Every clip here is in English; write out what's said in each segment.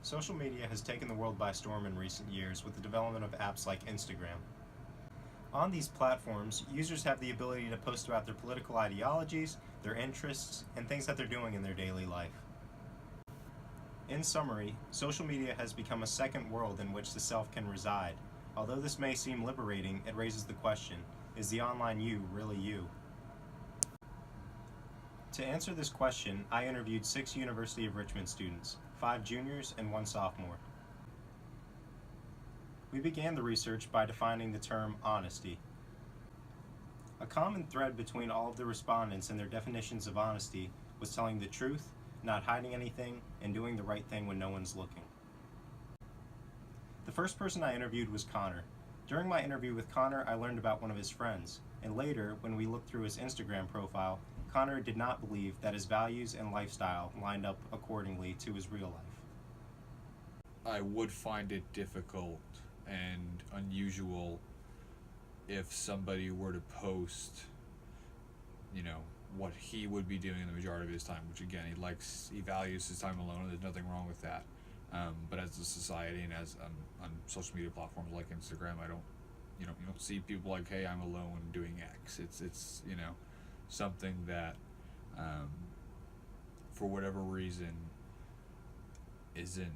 Social media has taken the world by storm in recent years with the development of apps like Instagram. On these platforms, users have the ability to post about their political ideologies, their interests, and things that they're doing in their daily life. In summary, social media has become a second world in which the self can reside. Although this may seem liberating, it raises the question, is the online you really you? To answer this question, I interviewed 6 University of Richmond students, 5 juniors and 1 sophomore. We began the research by defining the term honesty. A common thread between all of the respondents and their definitions of honesty was telling the truth, not hiding anything, and doing the right thing when no one's looking. The first person I interviewed was Connor. During my interview with Connor, I learned about one of his friends, and later, when we looked through his Instagram profile, Connor did not believe that his values and lifestyle lined up accordingly to his real life. I would find it difficult and unusual if somebody were to post, what he would be doing in the majority of his time, which again, he values his time alone, and there's nothing wrong with that. But as a society and as on social media platforms like Instagram, you don't see people like, hey, I'm alone doing X. It's something that, for whatever reason, isn't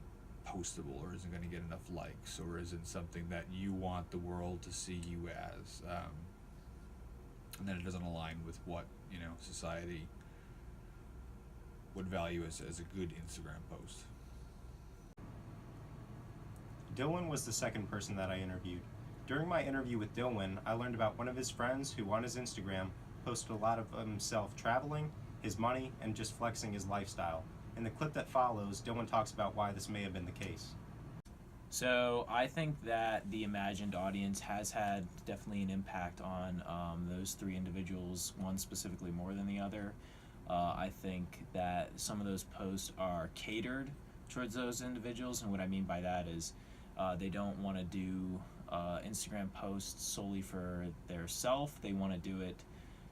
postable or isn't going to get enough likes or isn't something that you want the world to see you as, and then it doesn't align with what society would value as a good Instagram post. Dylan was the second person that I interviewed. During my interview with Dylan, I learned about one of his friends who on his Instagram posted a lot of himself traveling, his money, and just flexing his lifestyle. In the clip that follows, Dylan talks about why this may have been the case. So I think that the imagined audience has had definitely an impact on those 3 individuals, one specifically more than the other. I think that some of those posts are catered towards those individuals, and what I mean by that is they don't want to do Instagram posts solely for their self. They want to do it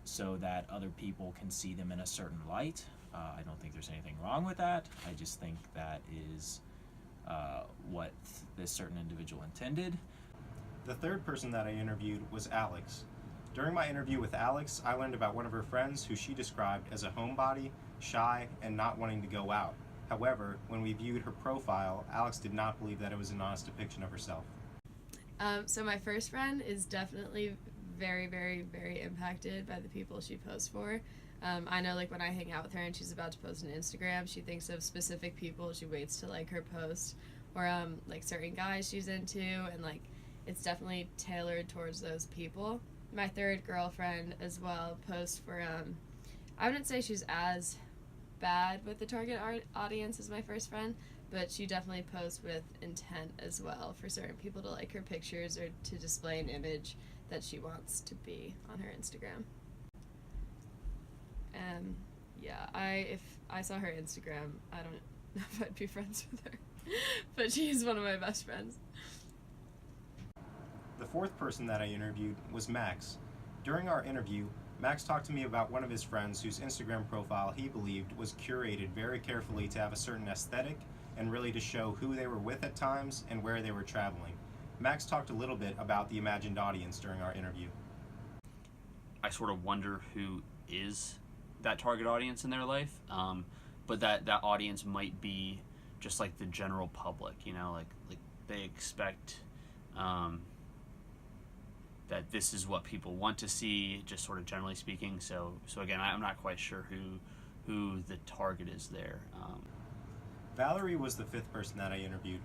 so that other people can see them in a certain light. I don't think there's anything wrong with that. I just think that is what this certain individual intended. The third person that I interviewed was Alex. During my interview with Alex, I learned about one of her friends who she described as a homebody, shy, and not wanting to go out. However, when we viewed her profile, Alex did not believe that it was an honest depiction of herself. So my first friend is definitely very, very, very impacted by the people she posts for. I know when I hang out with her and she's about to post an Instagram, she thinks of specific people she waits to like her post, or certain guys she's into, and it's definitely tailored towards those people. My third girlfriend as well posts for I wouldn't say she's as bad with the target audience as my first friend, but she definitely posts with intent as well for certain people to like her pictures or to display an image that she wants to be on her Instagram. If I saw her Instagram, I don't know if I'd be friends with her, but she's one of my best friends. The fourth person that I interviewed was Max. During our interview, Max talked to me about one of his friends whose Instagram profile he believed was curated very carefully to have a certain aesthetic and really to show who they were with at times and where they were traveling. Max talked a little bit about the imagined audience during our interview. I sort of wonder who is that target audience in their life, but that audience might be just like the general public, like they expect that this is what people want to see, just sort of generally speaking. So again, I'm not quite sure who the target is there. Valerie was the fifth person that I interviewed.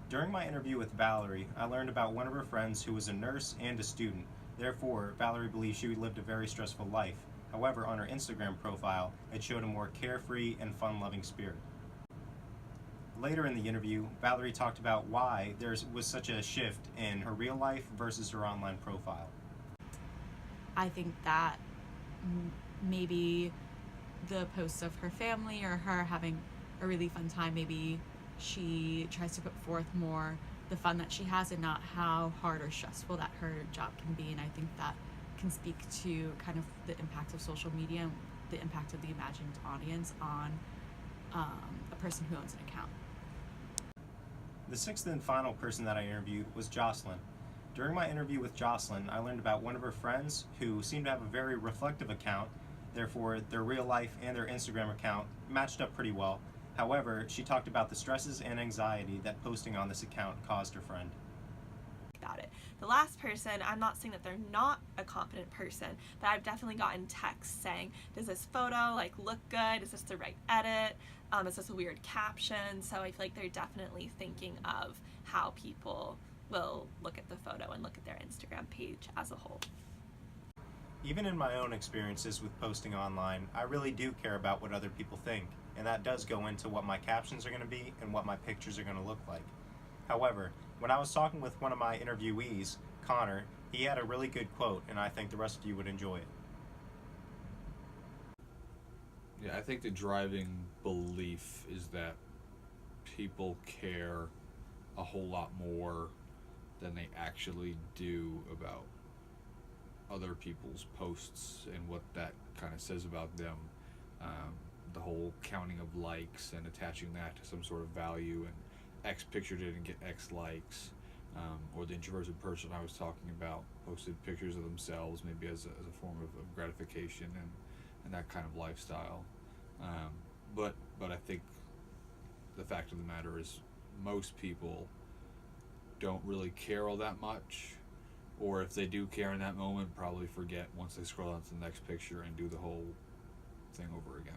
During my interview with Valerie, I learned about one of her friends who was a nurse and a student. Therefore, Valerie believed she lived a very stressful life. However, on her Instagram profile, it showed a more carefree and fun-loving spirit. Later in the interview, Valerie talked about why there was such a shift in her real life versus her online profile. I think that maybe the posts of her family or her having a really fun time, maybe she tries to put forth more the fun that she has and not how hard or stressful that her job can be. And I think that can speak to kind of the impact of social media and the impact of the imagined audience on a person who owns an account. The sixth and final person that I interviewed was Jocelyn. During my interview with Jocelyn, I learned about one of her friends who seemed to have a very reflective account, therefore, their real life and their Instagram account matched up pretty well. However, she talked about the stresses and anxiety that posting on this account caused her friend. About it. The last person, I'm not saying that they're not a confident person, but I've definitely gotten texts saying, does this photo look good? Is this the right edit? Is this a weird caption? So I feel like they're definitely thinking of how people will look at the photo and look at their Instagram page as a whole. Even in my own experiences with posting online, I really do care about what other people think, and that does go into what my captions are going to be and what my pictures are going to look like. However, when I was talking with one of my interviewees, Connor, he had a really good quote, and I think the rest of you would enjoy it. Yeah, I think the driving belief is that people care a whole lot more than they actually do about other people's posts and what that kind of says about them. The whole counting of likes and attaching that to some sort of value, and X picture didn't get X likes, or the introverted person I was talking about posted pictures of themselves maybe as a form of gratification and that kind of lifestyle. But I think the fact of the matter is most people don't really care all that much, or if they do care in that moment, probably forget once they scroll on to the next picture and do the whole thing over again.